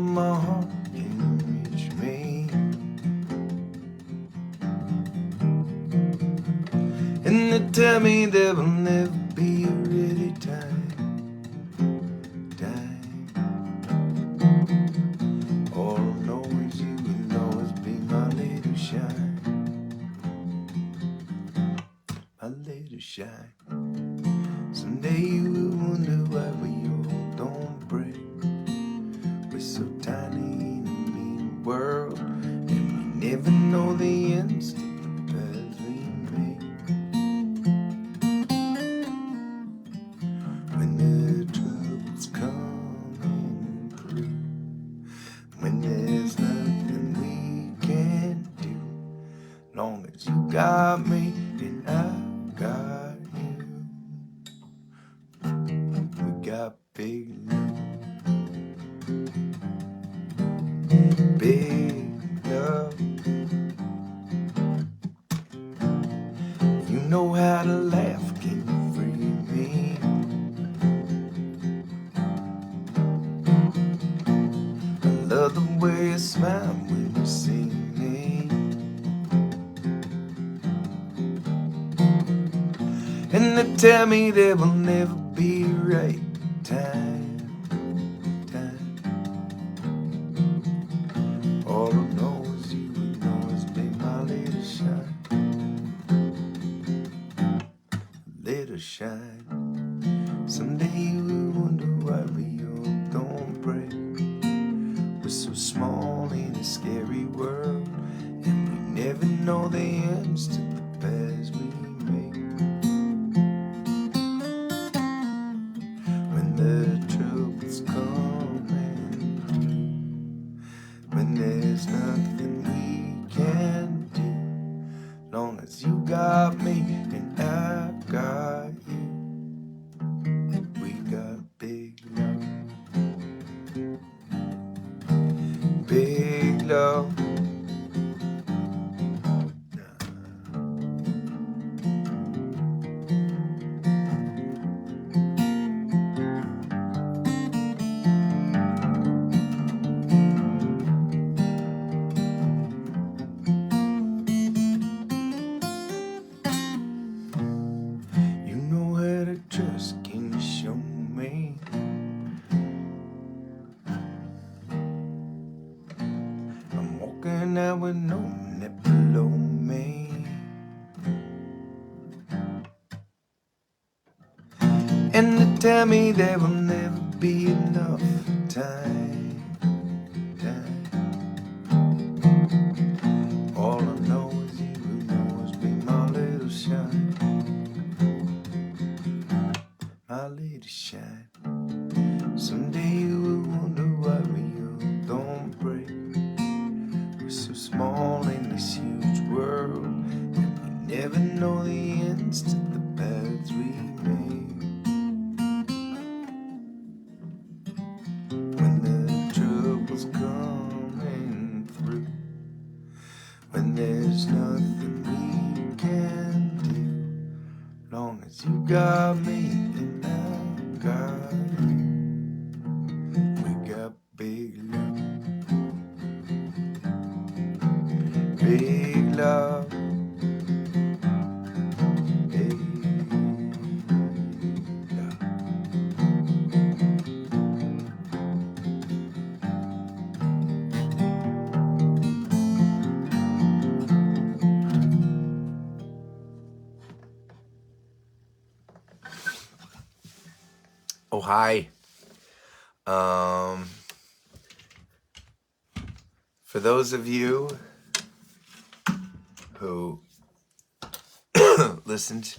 my heart can reach me. And they tell me there will never be a ready time. All I know is you will always be my little shine. My little shine. Someday you will wonder why we all don't break. We're so tiny in a mean world, and we never know the ends to the paths we make. When the trouble's coming through, when there's nothing we can do, long as you got me and I got you. We got big love, big love. You know how to laugh, can you free me? I love the way you smile when you see me. And they tell me there will never be a right time. All I know is you will always be my little shine. Little shine. Someday you will wonder why we all don't break. We're so small in a scary world, and we never know the ends to the paths we make. When the trouble's coming through, when there's nothing we can do, long as you got me and I got you. We got big love, big love. You know how to trust, can you show me? I'm walking out with no net below me. And they tell me there will never be enough time. All I know is you will always be my little shine. My little shine. Someday you will wonder why we all don't break. We're so small in this huge world, and we never know the ends to the paths we make. When the trouble's coming through, when there's nothing we can do, long as you got me and I got you. We got big love, big love, big love. Oh, hi. For those of you who listened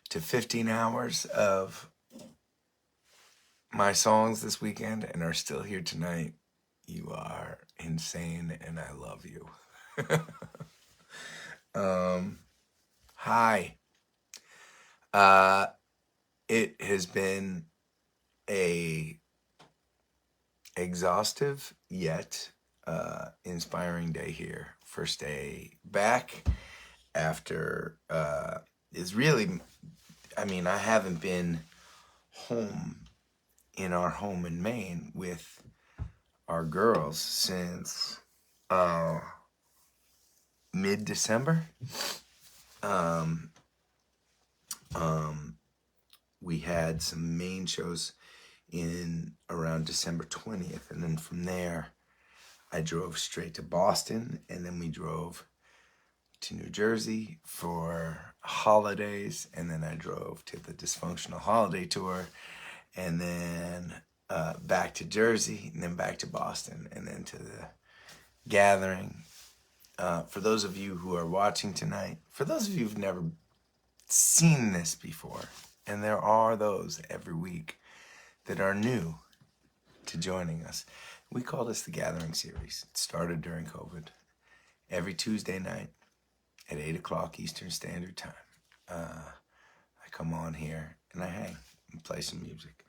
to 15 hours of my songs this weekend and are still here tonight, you are insane and I love you. Hi. It has been a exhaustive yet inspiring day here. First day back after is really, I mean, I haven't been home in our home in Maine with our girls since mid-December. Um, we had some main shows in around December 20th, and then from there I drove straight to Boston, and then we drove to New Jersey for holidays, and then I drove to the Dysfunctional Holiday Tour, and then back to Jersey, and then back to Boston, and then to the gathering. For those of you who are watching tonight, for those of you who've never seen this before, and there are those every week that are new to joining us, we call this the Gathering Series. It started during COVID. Every Tuesday night at 8 o'clock Eastern Standard Time, I come on here and I hang and play some music.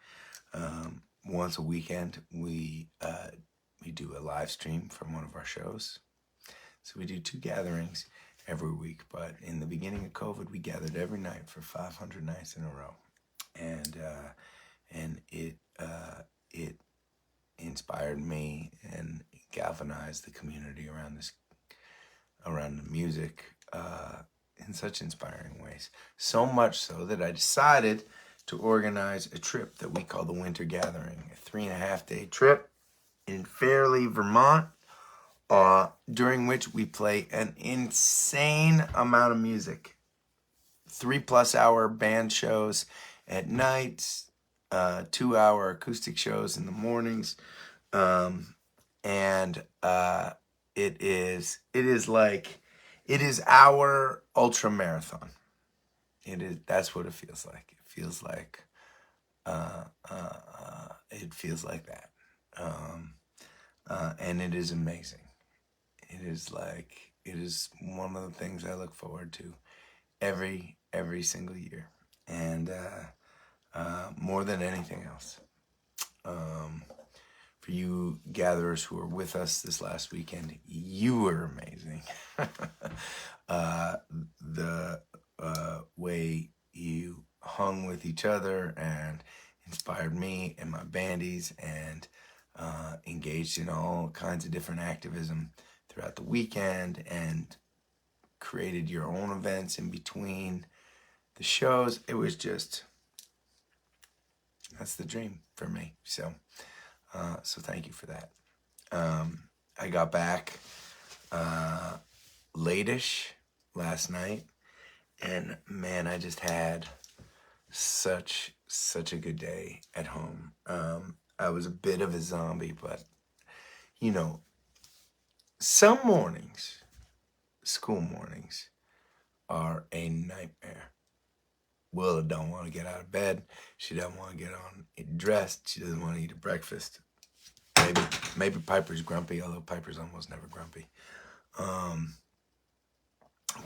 Once a weekend, we do a live stream from one of our shows. So we do 2 gatherings every week. But in the beginning of COVID, we gathered every night for 500 nights in a row, and it inspired me and galvanized the community around the music in such inspiring ways. So much so that I decided to organize a trip that we call the Winter Gathering, a 3.5-day trip in Fairleigh, Vermont, during which we play an insane amount of music. 3+ hour band shows at night, 2-hour acoustic shows in the mornings, and it is our ultra marathon. That's what it feels like. It feels like that, and it is amazing. It is one of the things I look forward to every single year, and more than anything else. For you gatherers who were with us this last weekend, you were amazing. The way you hung with each other and inspired me and my bandies, and engaged in all kinds of different activism throughout the weekend, and created your own events in between the shows. It was just, that's the dream for me. So thank you for that. I got back late-ish last night, and man, I just had such a good day at home. I was a bit of a zombie, but you know, some mornings, school mornings, are a nightmare. Willa don't want to get out of bed. She doesn't want to get dressed. She doesn't want to eat a breakfast. Maybe Piper's grumpy, although Piper's almost never grumpy.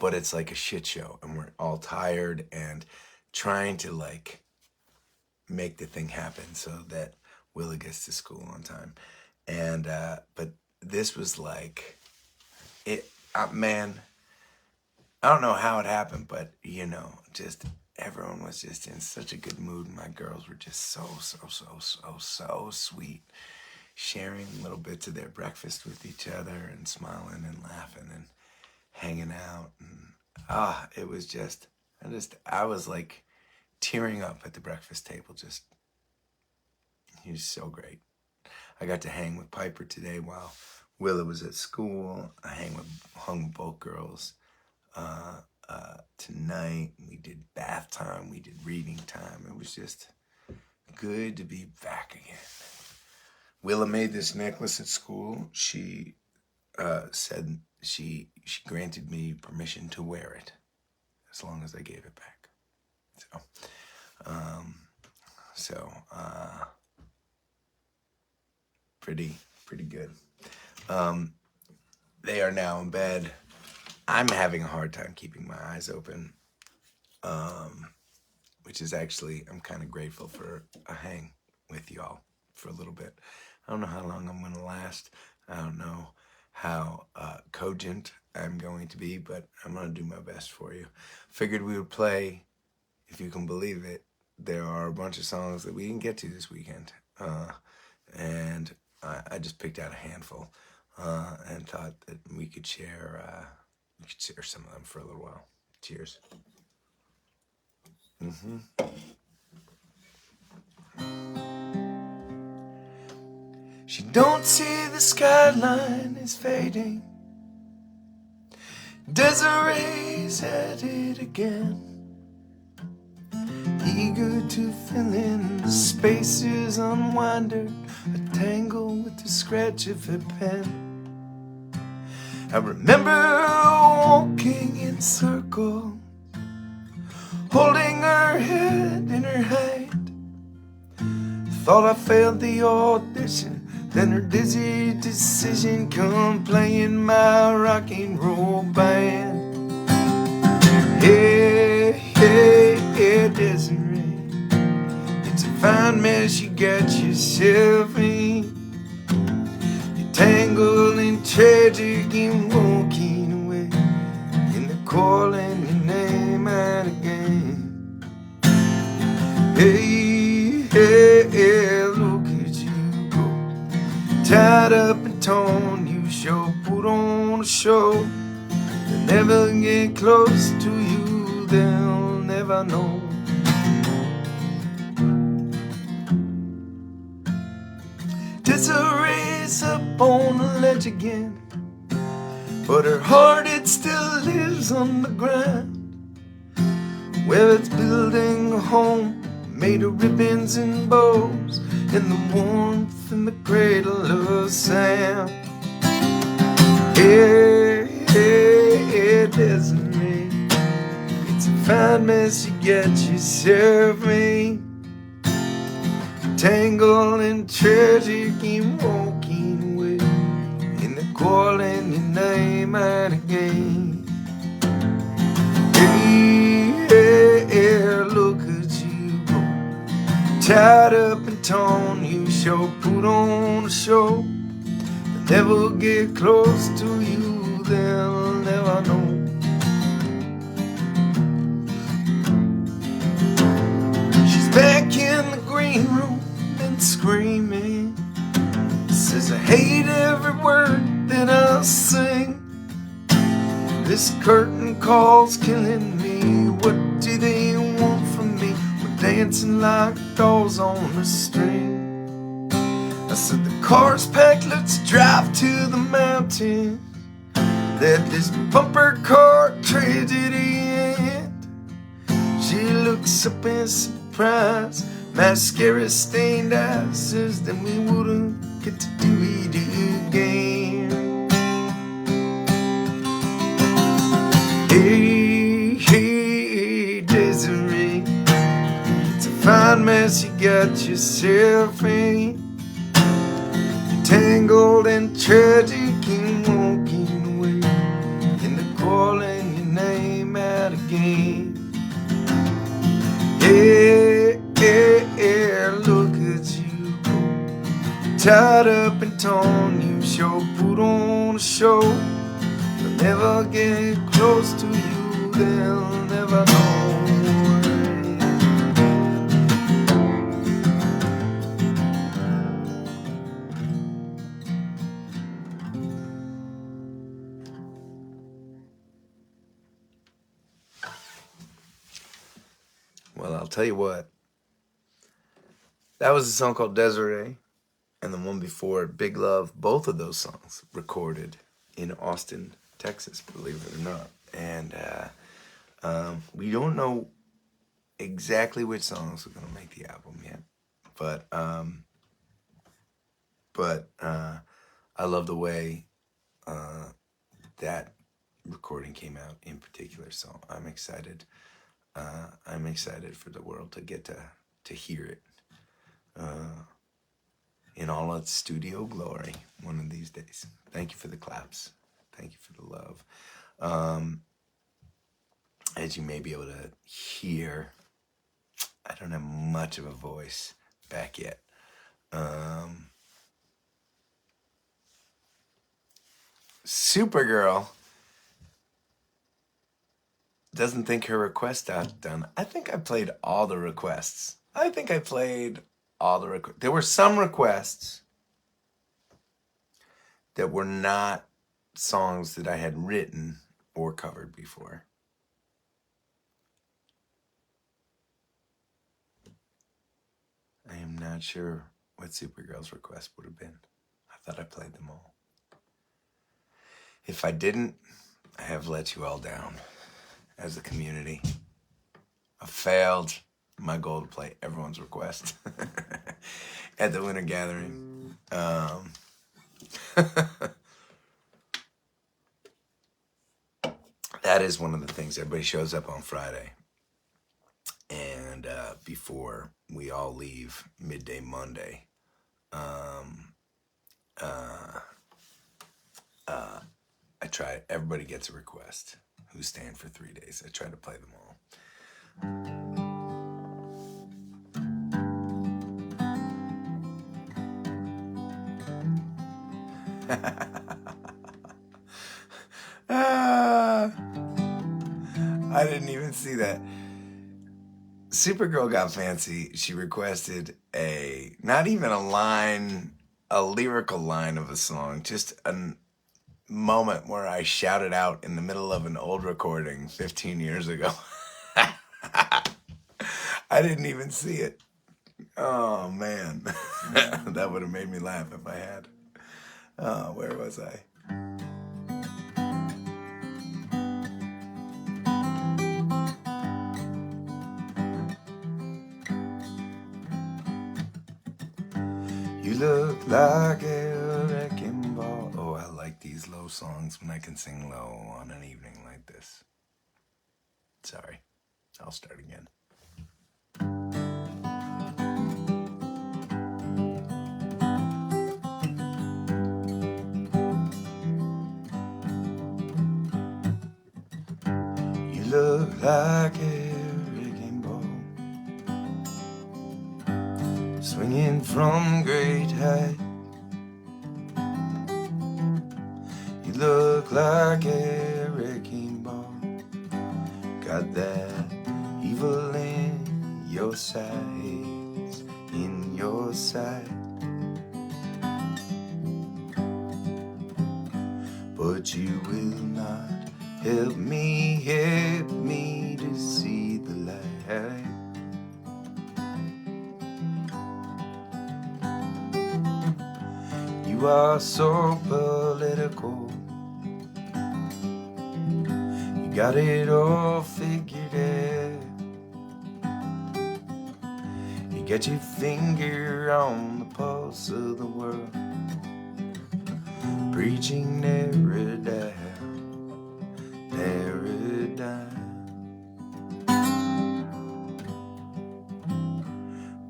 But it's like a shit show, and we're all tired and trying to like make the thing happen so that Willa gets to school on time. And but this was like it, man. I don't know how it happened, but you know, just everyone was just in such a good mood. My girls were just so sweet, sharing little bits of their breakfast with each other and smiling and laughing and hanging out. And it was just, I was like tearing up at the breakfast table. Just, he was so great. I got to hang with Piper today while Willa was at school. I hung with both girls tonight. We did bath time. We did reading time. It was just good to be back again. Willa made this necklace at school. She said she granted me permission to wear it as long as I gave it back. Pretty good. They are now in bed. I'm having a hard time keeping my eyes open, which is actually, I'm kind of grateful for a hang with y'all for a little bit. I don't know how long I'm going to last. I don't know how cogent I'm going to be, but I'm going to do my best for you. Figured we would play, if you can believe it, there are a bunch of songs that we didn't get to this weekend. And I just picked out a handful and thought that we could share some of them for a little while. Cheers. She don't see the skyline is fading. Desiree's at it again, eager to fill in the spaces unwindered, a tangle with the scratch of her pen. I remember walking in circles, holding her head in her hand. Thought I failed the audition, then her dizzy decision come playing my rock and roll band. Hey, hey, hey, Desiree, it's a fine mess you got yourself in. You're tangled in tragic and walking away, in the calling your name out again. Hey, hey, hey, look at you go, tied up and torn, you sure put on a show. They'll never get close to you, they'll never know. Desiree's up on the ledge again, but her heart, it still lives on the ground, where it's building a home made of ribbons and bows, and the warmth in the cradle of sound. Hey, hey, hey, Desiree, it's a fine mess you got yourself in. Tangled in tragic and walking away, in the calling your name out again. Hey, hey, hey, look at you go, tied up and torn, you sure put on a show. They'll never get close to you, they'll never know. She's back in the green room and screaming, says I hate every word that I sing. This curtain call's killing me, what do they want from me? We're dancing like dolls on a string. I said the car's packed, let's drive to the mountain, let this bumper car tragedy end. She looks up in surprise, mascara stained eyes, says then we wouldn't get to do it again. Hey, hey, Desiree, it's a fine mess you got yourself in. You're tangled and tragic and walking away, in the calling your name out again. Hey, hey, hey, look at you go, tied up and torn, you sure put on a show. They'll never get close to you, they'll never know. Well, I'll tell you what, that was a song called Desiree, and the one before it, Big Love. Both of those songs recorded in Austin, Texas, believe it or not. And we don't know exactly which songs are going to make the album yet, but I love the way that recording came out in particular. So I'm excited. I'm excited for the world to get to hear it in all its studio glory one of these days. Thank you for the claps. Thank you for the love. As you may be able to hear, I don't have much of a voice back yet. Supergirl doesn't think her request outdone. I think I played all the requests. There were some requests that were not songs that I had written or covered before. I am not sure what Supergirl's request would have been. I thought I played them all. If I didn't, I have let you all down as a community. I failed my goal to play everyone's request at the Winter Gathering. That is one of the things. Everybody shows up on Friday. And before we all leave midday Monday, I try, everybody gets a request who's staying for 3 days. I try to play them all. I didn't even see that. Supergirl got fancy. She requested not even a line, a lyrical line of a song, just a moment where I shouted out in the middle of an old recording 15 years ago. I didn't even see it. Oh, man. That would have made me laugh if I had. Where was I? You look like a wrecking ball. Oh, I like these low songs when I can sing low on an evening like this. Sorry, I'll start again. You look like a wrecking ball, swinging from great height. You look like a wrecking ball, got that evil in your sights, in your sight. But you will not help me to see the light. You are so political, you got it all figured out. You got your finger on the pulse of the world, preaching narrow down, narrow down.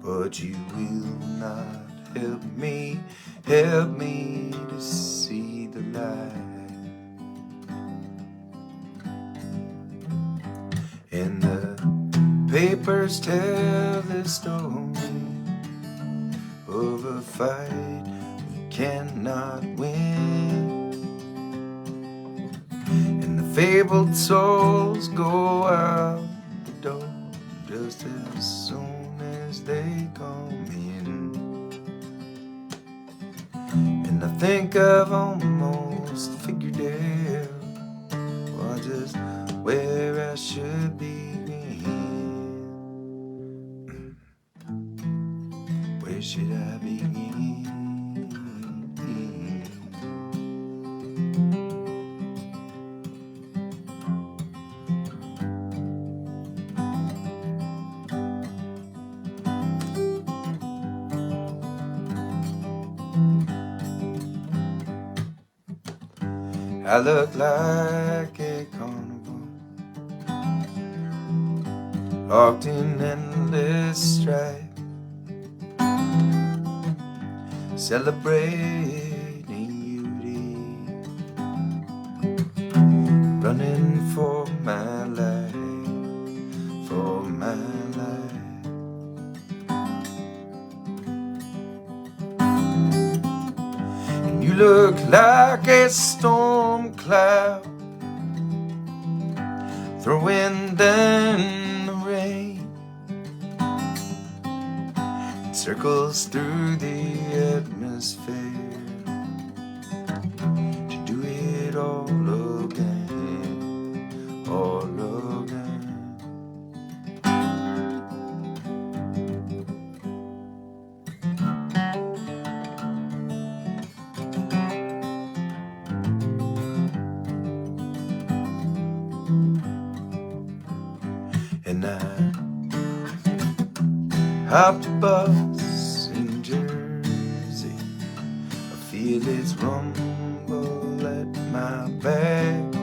But you will not help me to see the light. And the papers tell the story of a fight we cannot win, and the fabled souls go out the door just as soon as they come in. And I think I've almost figured out, well, just where I should begin. Where should I begin? I look like a carnival, locked in endless strife, celebrating beauty, running for my life, for my life. And you look like a storm cloud, throwing down the rain, it circles through the atmosphere, Hop the bus in Jersey, I feel its rumble at my back.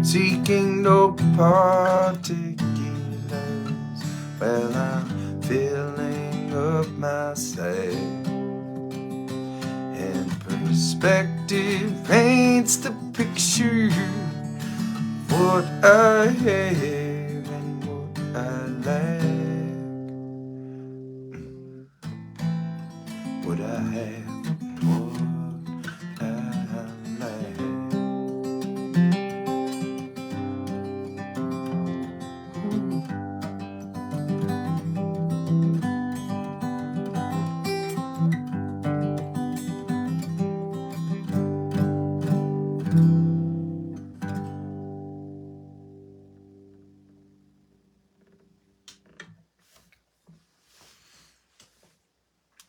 Seeking no particulars while I'm filling up my sack. And perspective paints the picture of what I have and what I lack. What I have and what I lack.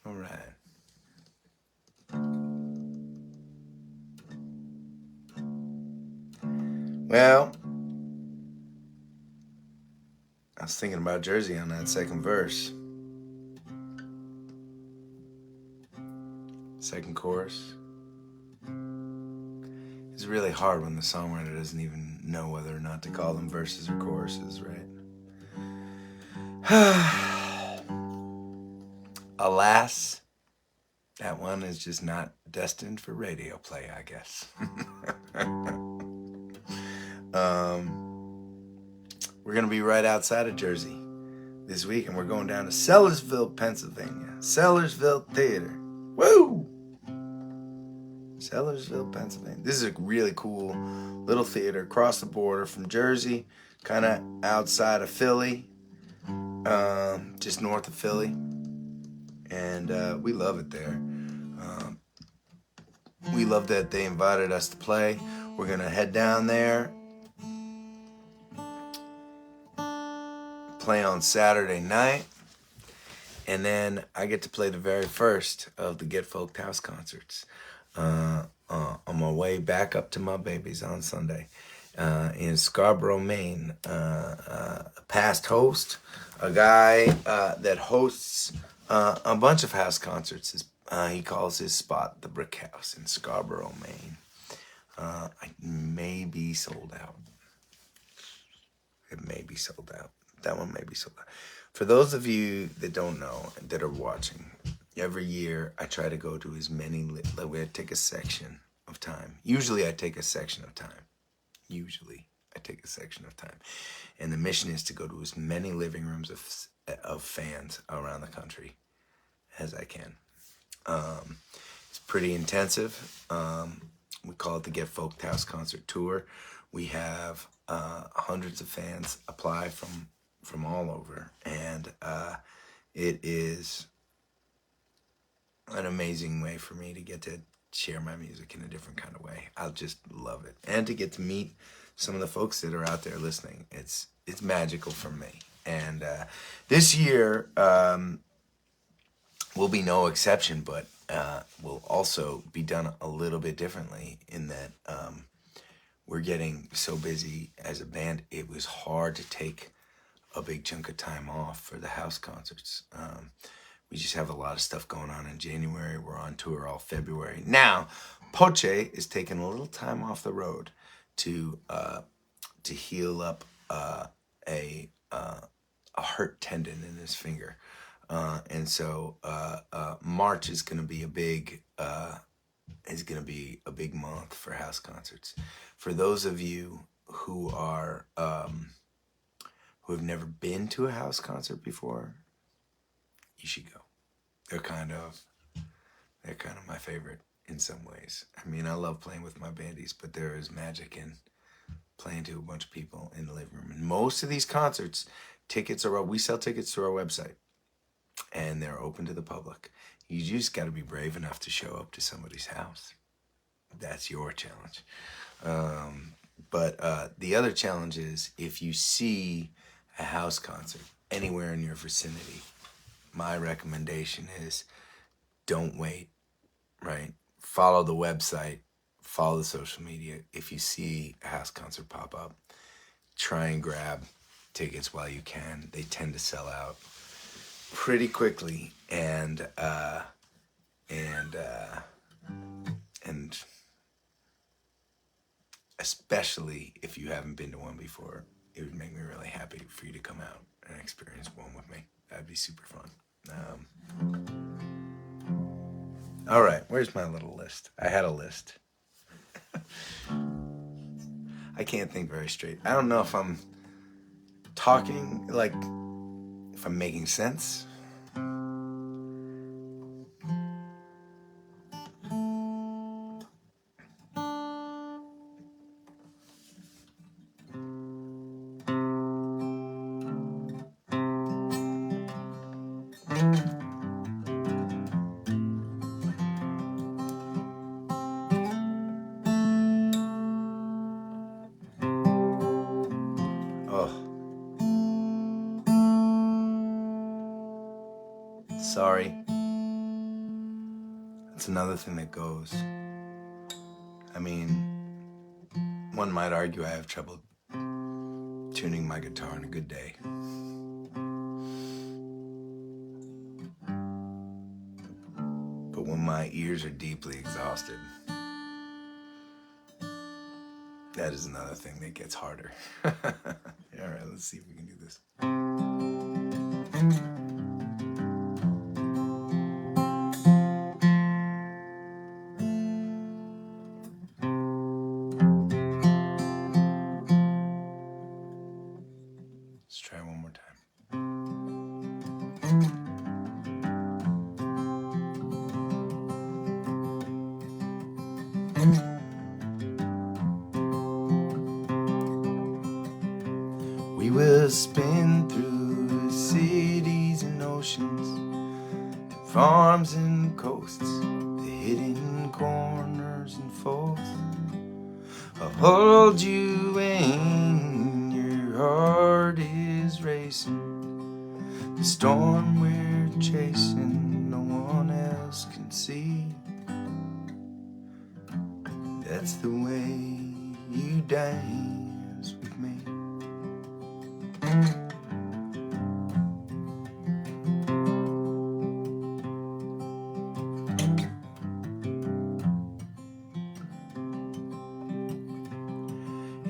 All right. Well, I was thinking about Jersey on that second verse. Second chorus. It's really hard when the songwriter doesn't even know whether or not to call them verses or choruses, right? Alas, that one is just not destined for radio play, I guess. We're going to be right outside of Jersey this week, and we're going down to Sellersville, Pennsylvania. Sellersville Theater. Woo! Sellersville, Pennsylvania. This is a really cool little theater across the border from Jersey, kind of outside of Philly, just north of Philly. And we love it there. We love that they invited us to play. We're going to head down there, play on Saturday night, and then I get to play the very first of the Get Folk House concerts on my way back up to my babies on Sunday in Scarborough, Maine. A past host, a guy that hosts a bunch of house concerts. He calls his spot the Brick House in Scarborough, Maine. I may be sold out. It may be sold out. That one may be sold out. For those of you that don't know, that are watching, every year I try to go to as many, I take a section of time. Usually I take a section of time. And the mission is to go to as many living rooms of fans around the country as I can. It's pretty intensive. We call it the Get Folk House Concert Tour. We have hundreds of fans apply from all over, and it is an amazing way for me to get to share my music in a different kind of way. I just love it, and to get to meet some of the folks that are out there listening. It's magical for me, and this year will be no exception, but will also be done a little bit differently in that we're getting so busy as a band. It was hard to take a big chunk of time off for the house concerts. We just have a lot of stuff going on in January. We're on tour all February. Now, Poche is taking a little time off the road to heal up a hurt tendon in his finger. And so March is going to be a big month for house concerts. For those of you who are who have never been to a house concert before, you should go. They're kind of my favorite in some ways. I mean, I love playing with my bandies, but there is magic in playing to a bunch of people in the living room. And most of these concerts, we sell tickets through our website, and they're open to the public. You just got to be brave enough to show up to somebody's house. That's your challenge. But the other challenge is, if you see a house concert anywhere in your vicinity, my recommendation is don't wait, right? Follow the website, follow the social media. If you see a house concert pop up, try and grab tickets while you can. They tend to sell out pretty quickly, and especially if you haven't been to one before, it would make me really happy for you to come out and experience one with me. That'd be super fun. All right, where's my little list? I had a list. I can't think very straight. I don't know if I'm talking, like, if I'm making sense. Sorry. That's another thing that goes. I mean, one might argue I have trouble tuning my guitar on a good day. But when my ears are deeply exhausted, that is another thing that gets harder. All right, let's see if we can do this. Let's try one more time. We will spin through cities and oceans, farms and coasts, the hidden corners and folds. I'll hold you when your heart is racing. The storm we're chasing, no one else can see. That's the way you dance with me.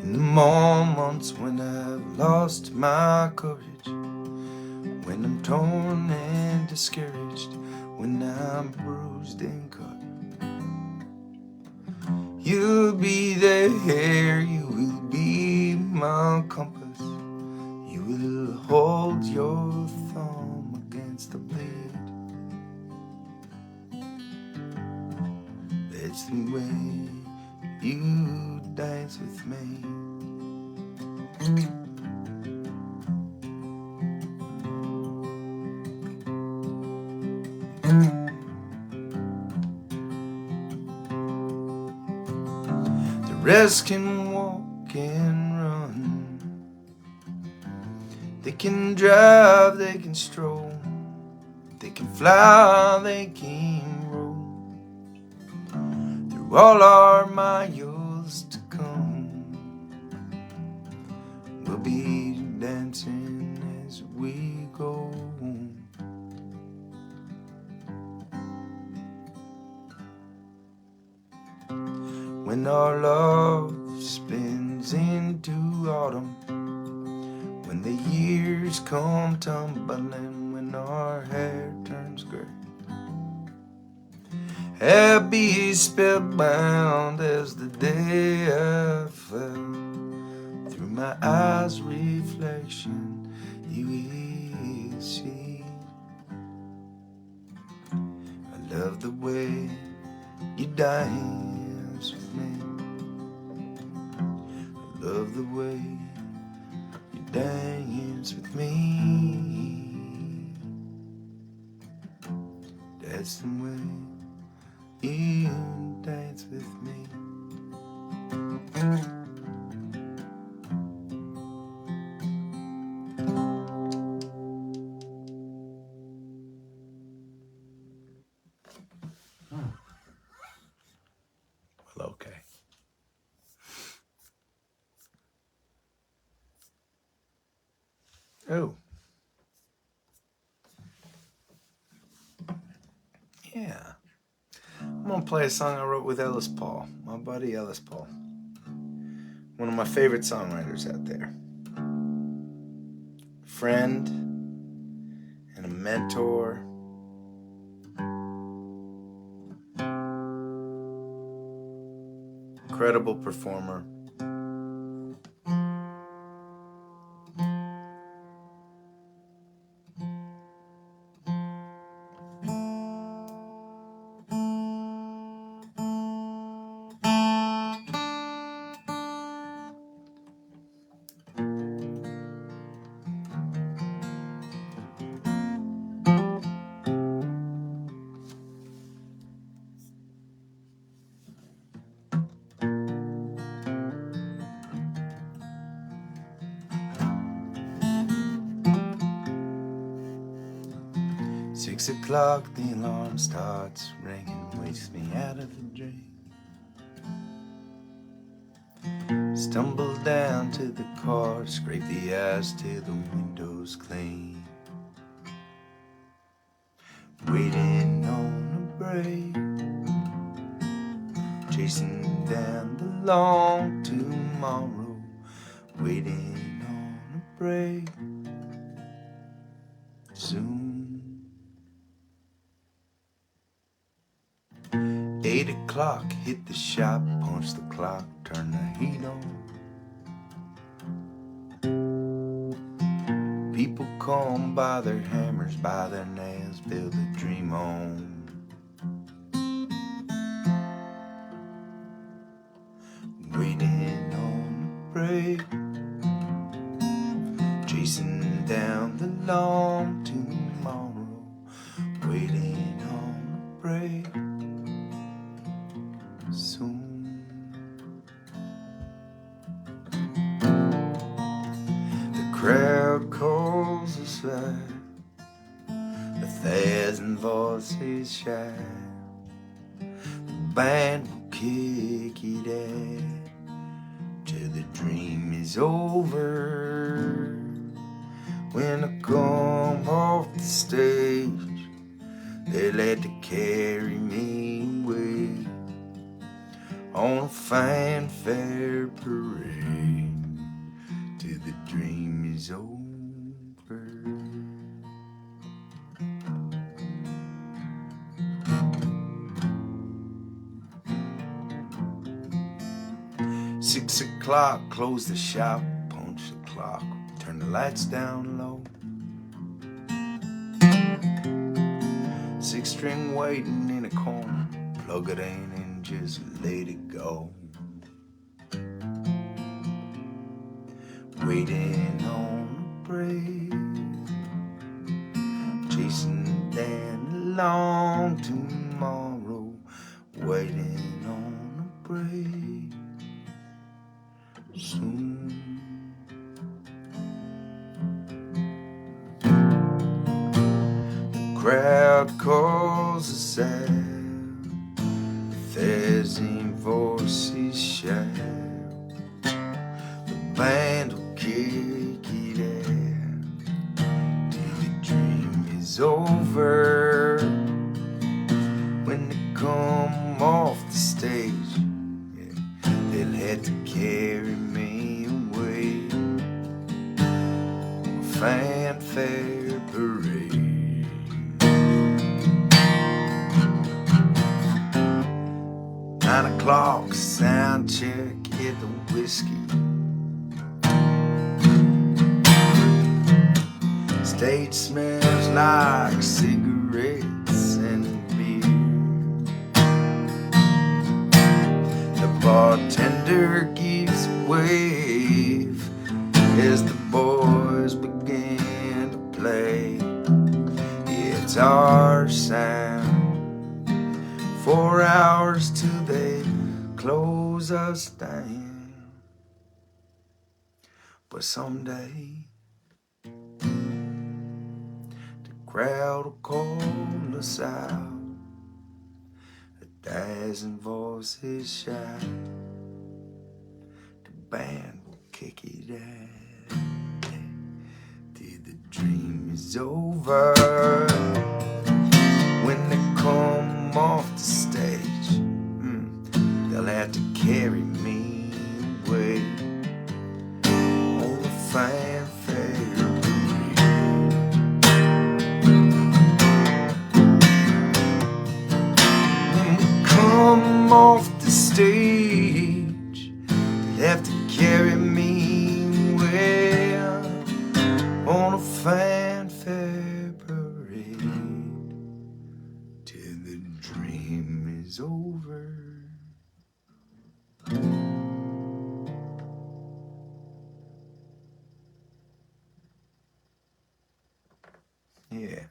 In the moments when I've lost my courage, when I'm torn and discouraged, when I'm bruised and cut, you'll be there, you will be my compass. You will hold your thumb against the blade. That's the way you dance with me. The rest can walk and run. They can drive, they can stroll. They can fly, they can roll. Through all our miles to come, we'll be dancing as we go. When our love spins into autumn, when the years come tumbling, when our hair turns gray, happy spellbound as the day I fell. Through my eyes' reflection, you will see. I love the way you dance with me. I love the way you dance with me. That's the way you dance with me. Well, okay. Oh. Yeah. I'm gonna play a song I wrote with Ellis Paul, my buddy Ellis Paul. One of my favorite songwriters out there. Friend and a mentor. Incredible performer. Six o'clock, the alarm starts ringing, wakes me out of the dream. Stumble down to the car, scrape the ice till the windows clean. Waiting on a break, chasing down the long tomorrow. Waiting on a break, soon. 8 o'clock, hit the shop, punch the clock, turn the heat on. People come by their hammers, by their nails, build a dream on. Waiting on a break, chasing down the long tomorrow. Waiting on a break, soon. The crowd calls aside, 1,000 voices shine. The band will kick it out till the dream is over. When I come off the stage, they'll have to carry me away on a fanfare parade till the dream is over. 6 o'clock, close the shop, punch the clock, turn the lights down low. 6-string waiting in a corner, plug it in and just let it go. Waiting on a break, chasing down the long tomorrow. Waiting on a break, soon. The crowd calls us out, 1,000 voices shout. The band will kick it out till the dream is over. When they come off the stage, they'll have to carry me away on a fanfare parade. 9 o'clock, sound check, hit the whiskey. Stage smells like cigarettes and beer. The bartender gives a wave as the boys begin to play. It's our sound, 4 hours till they close us down. But someday the crowd will call us out, 1,000 voices shout. The band will kick it out till the dream is over. When they come off the stage, they'll have to carry me away on the fanfare parade. When we come off the stage, they'll have to carry me away on a fanfare parade till the dream is over. Yeah.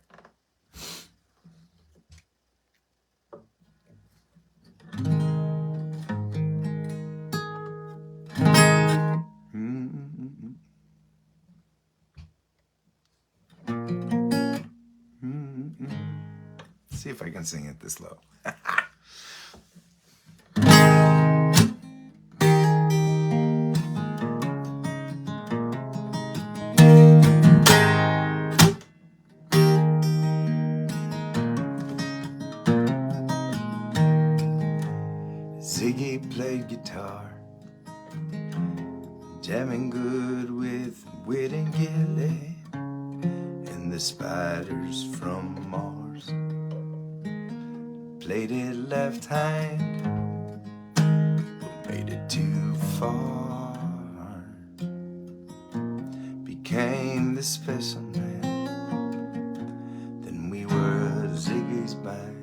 See if I can sing it this low. Ziggy played guitar, jamming good with Whit and Gilly and the Spiders from Mars. Played it left hand, but made it too far. Became the special man, then we were Ziggy's band.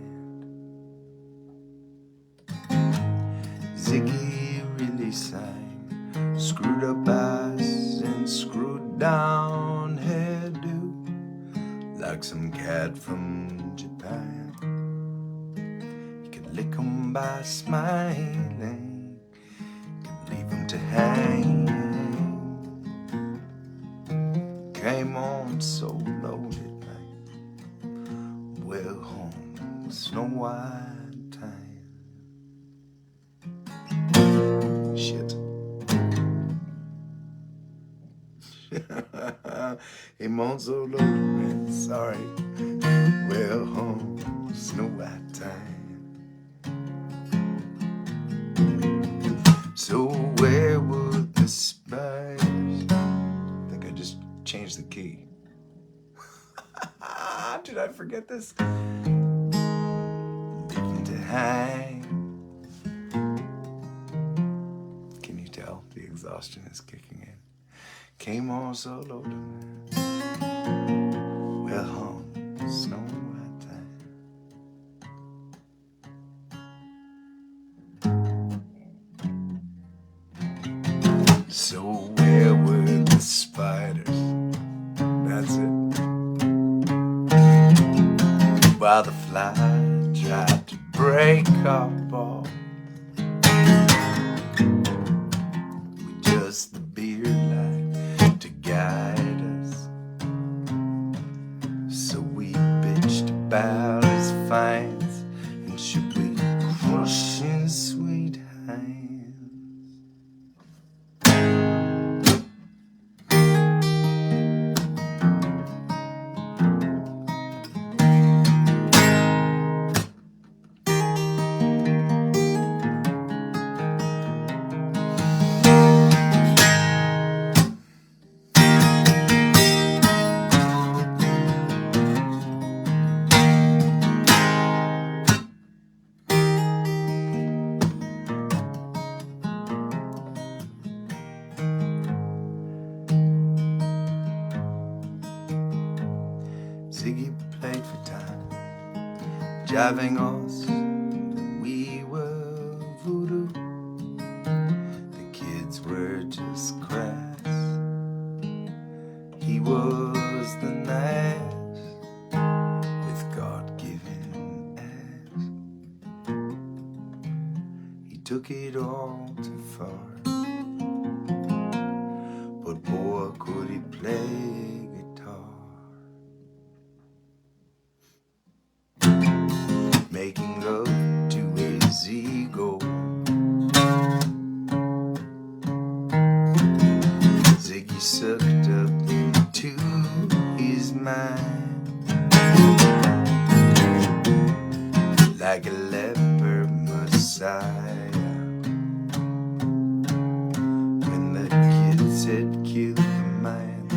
Ziggy really sang, screwed up eyes and screwed down hairdo, like some cat from Japan. You could lick 'em by smiling, could leave 'em to hang. Came on so loaded, like well home, Snow White time. Shit. Came on so loaded, man. Sorry. Well home, Snow White time. So where would the spiders? I think I just changed the key. Did I forget this? Leaving to hang. Can you tell the exhaustion is kicking in? Came on so loaded, well home, Snow White time. So where were the spiders? That's it. While the fly tried to break our ball, with just the beer light to guide us. So we bitched about his fines and should we crush his sweet hands. Ziggy played for time, jiving us, we were voodoo. The kids were just crass. He was the nice with God-given ass. He took it all too far, but boy could he play guitar. Making love to his ego, Ziggy sucked up into his Messiah. When the kid said kill the man,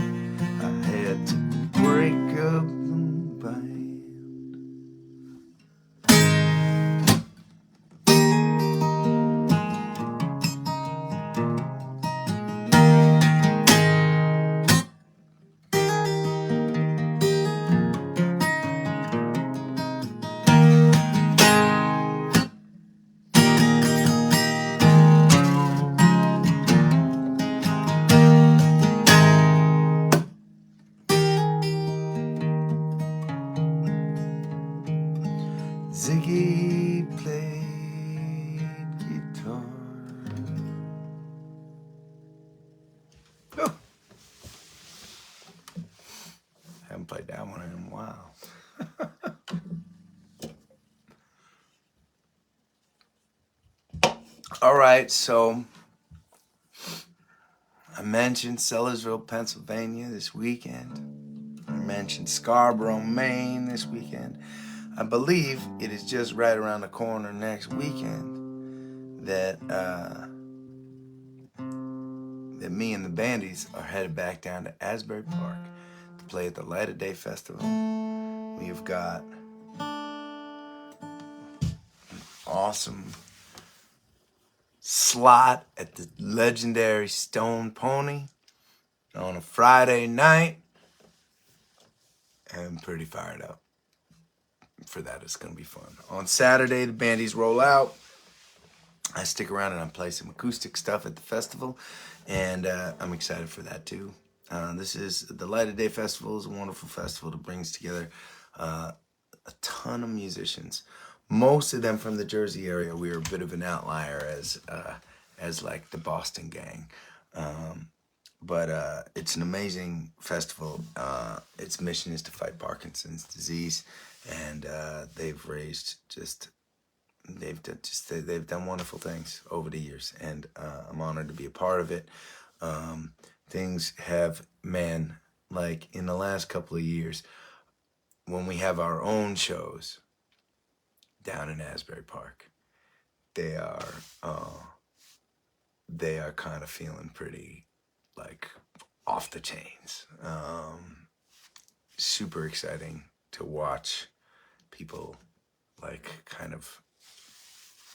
I had to break up the band. Ziggy played guitar. Oh, haven't played that one in a while. All right, so I mentioned Sellersville, Pennsylvania this weekend. I mentioned Scarborough, Maine this weekend. I believe it is just right around the corner next weekend that that me and the Bandies are headed back down to Asbury Park to play at the Light of Day Festival. We've got awesome slot at the legendary Stone Pony on a Friday night. I'm pretty fired up for that. It's going to be fun. On Saturday, the Bandies roll out. I stick around and I play some acoustic stuff at the festival, and I'm excited for that too. This is the Light of Day Festival. Is a wonderful festival that brings together a ton of musicians. Most of them from the Jersey area. We are a bit of an outlier as like the Boston gang. But it's an amazing festival. Its mission is to fight Parkinson's disease, and they've raised they've done wonderful things over the years, and I'm honored to be a part of it. Things have, man, like in the last couple of years, when we have our own shows down in Asbury Park, they are kind of feeling pretty like off the chains. Super exciting to watch people like kind of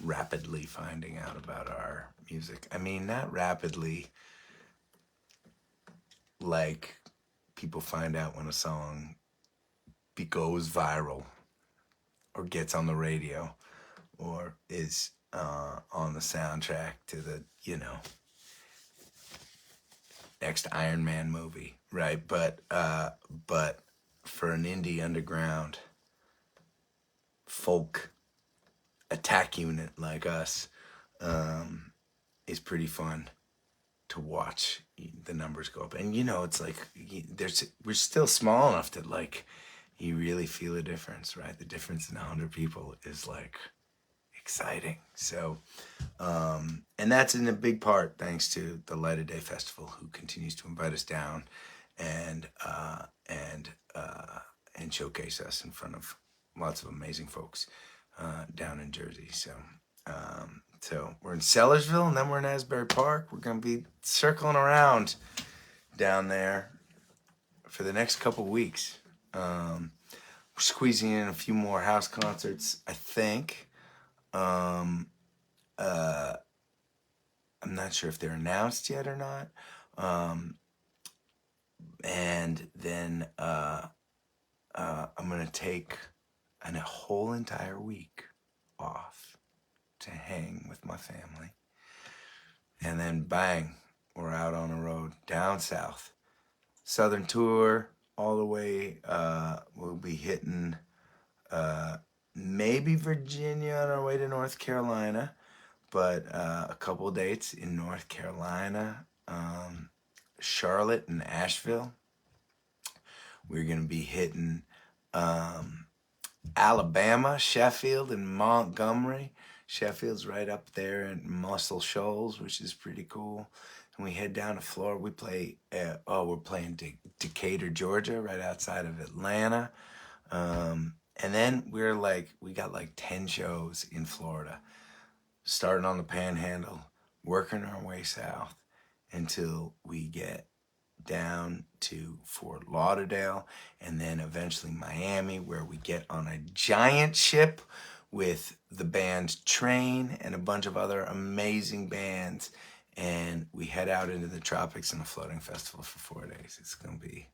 rapidly finding out about our music. I mean, not rapidly like people find out when a song goes viral or gets on the radio or is on the soundtrack to the, next Iron Man movie, right? But for an indie underground folk attack unit like us, is pretty fun to watch the numbers go up. And it's like we're still small enough that like you really feel a difference, right? The difference in 100 people is like exciting. So and that's in a big part thanks to the Light of Day Festival, who continues to invite us down and showcase us in front of lots of amazing folks down in Jersey. So we're in Sellersville, and then we're in Asbury Park. We're going to be circling around down there for the next couple weeks. We're squeezing in a few more house concerts, I think. I'm not sure if they're announced yet or not. And then I'm going to take a whole entire week off to hang with my family. And then bang, we're out on the road down south. Southern tour all the way. We'll be hitting maybe Virginia on our way to North Carolina, but a couple dates in North Carolina, Charlotte and Asheville. We're going to be hitting Alabama, Sheffield, and Montgomery. Sheffield's right up there in Muscle Shoals, which is pretty cool. And we head down to Florida. We play, we're playing Decatur, Georgia, right outside of Atlanta. And then we got like 10 shows in Florida. starting on the Panhandle, working our way south until we get down to Fort Lauderdale, and then eventually Miami, where we get on a giant ship with the band Train and a bunch of other amazing bands, and we head out into the tropics in a floating festival for 4 days. It's gonna be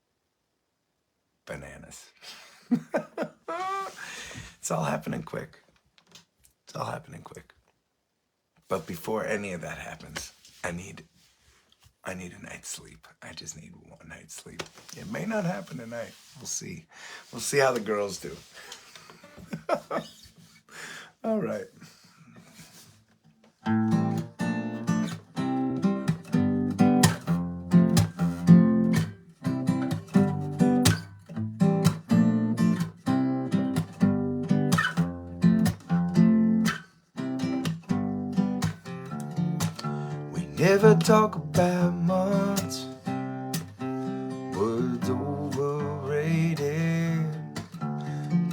bananas. It's all happening quick. It's all happening quick. But before any of that happens, I need a night's sleep. I just need one night's sleep. It may not happen tonight. We'll see. We'll see how the girls do. All right. We never talk about much. Words overrated,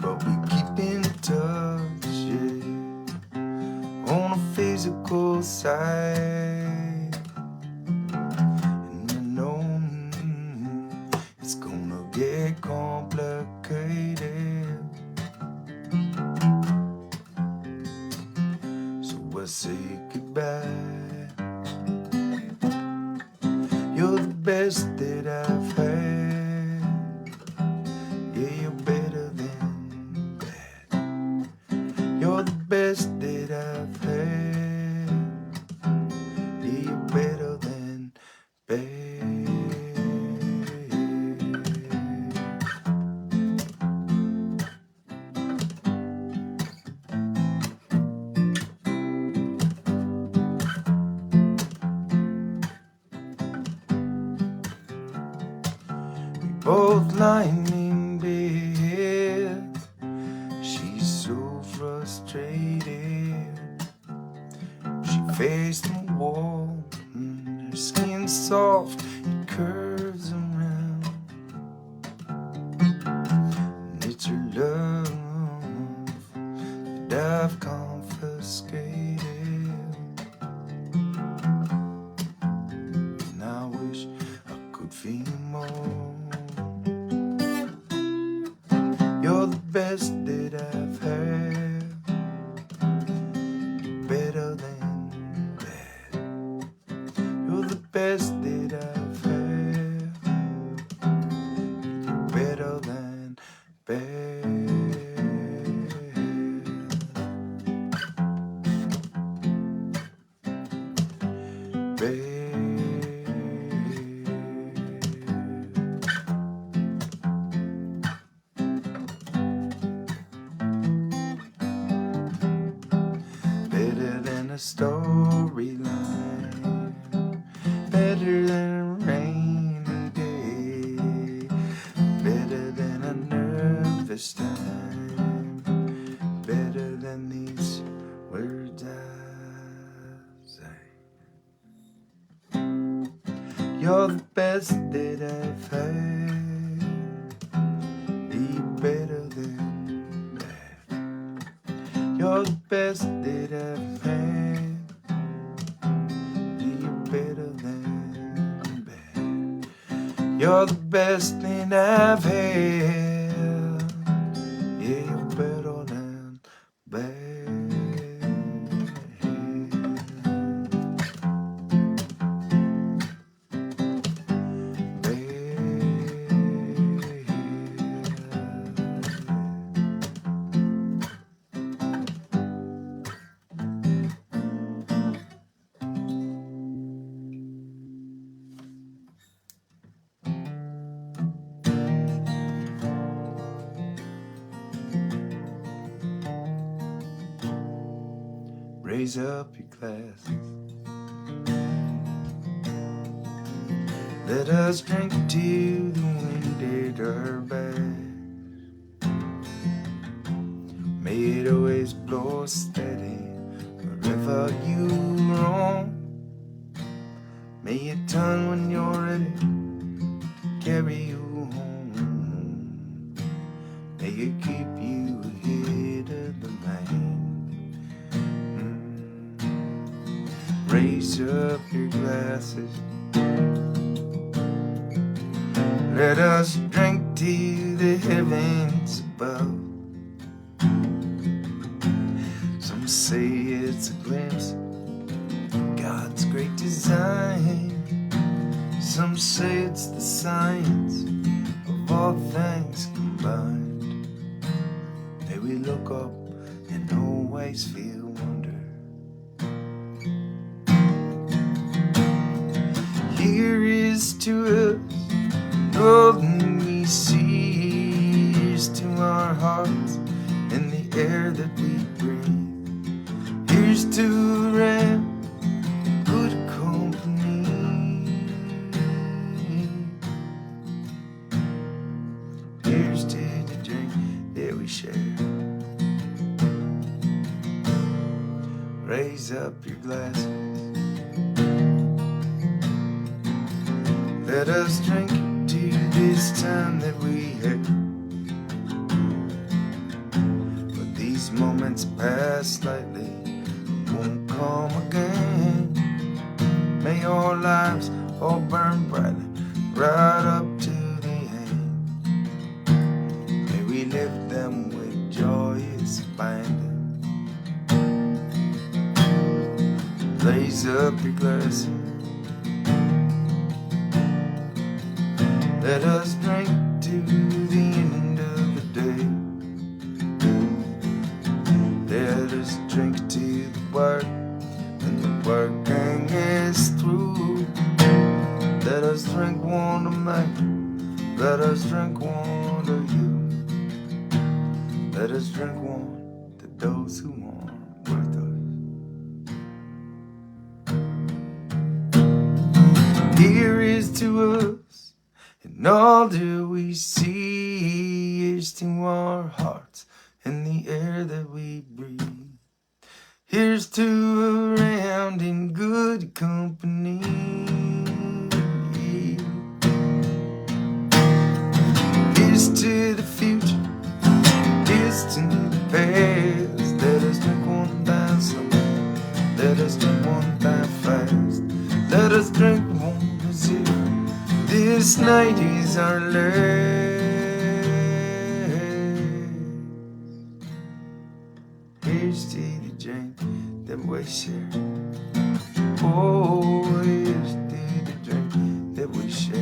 but we keep in touch, yeah, on a physical side. And I know it's gonna get complicated, so we'll say goodbye. You're the best that I've had. Yeah, you're better than bad. You're the best that I've had. Yeah, you're better than bad. Both lying in bed, she's so frustrated. She faced the wall, her skin soft, it curves around. And it's her love that I've confiscated. And I wish I could feel more. You're the best that I've had. You're better than bad. You're the best that I've had. You're better than bad. Bad. A storyline, better than a rainy day, better than a nervous time, better than these words I say. You're the best that I've had. You're better than bad. You're the best that I've had. Better than bad. You're the best thing I've had. Yeah, you're better than bad. Raise up your glasses. Let us drink till the wind at our back. May it always blow steady wherever you roam. May it turn when you're ready, carry you home. May it keep you ahead of the rain. Raise up your glasses. Let us drink to the heavens above. Some say it's a glimpse of God's great design. Some say it's the science of all things combined. May we look up and always feel wonder. Here is to us all that we see. Here's to our hearts and the air that we breathe. Here's to rest, good company. Here's to the drink that we share. Raise up your glasses. Let us drink to this time that we had. But these moments pass lightly and won't come again. May our lives all burn brightly right up to the end. May we live them with joyous abandon. Raise up your glasses. Let us drink to the end of the day. Let us drink to the work when the working is through. Let us drink one to me. Let us drink one to you. Let us drink one to those who aren't with us. Here is to us and all that we see. Here's to our hearts and the air that we breathe. Here's to around in good company. Here's to the future. Here's to the past. Let us drink one time slow. Let us drink one time fast. Let us drink one as if this night is our last. Here's to the drink that we share. Oh, here's to the drink that we share.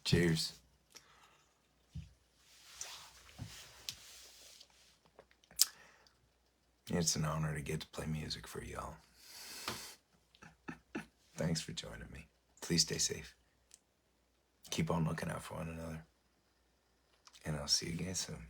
Cheers. It's an honor to get to play music for y'all. Thanks for joining me. Please stay safe. Keep on looking out for one another. And I'll see you again soon.